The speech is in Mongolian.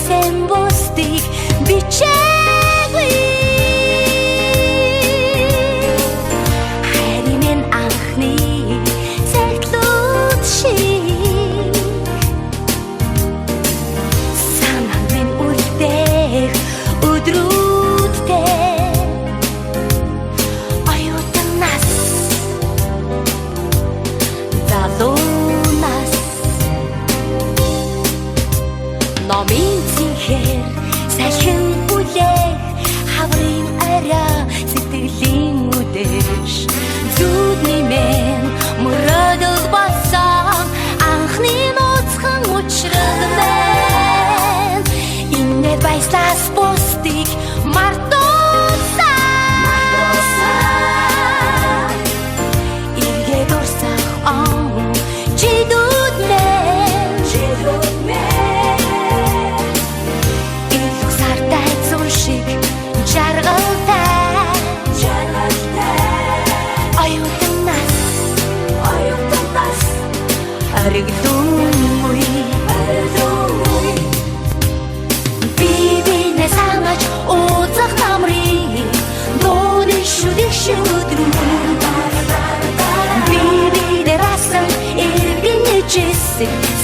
sen bostik biçeği Herimin anhni seklut şik Sanan min ulteh udrutte Ayutan nas Dalunas Номын цэнхэр салхин бүлээх хаврын арай сэтгэлийн үдэш зүудний мэн мөрөдөл басан анхны нууцхан учрал мэн иннэ баяслаас бусдыг мартуулсан эргээ дурсах он чидүүд мэн Аригдумуй Бибине санаж узах намри Доны шудих шудру Бибине расан эргене чесик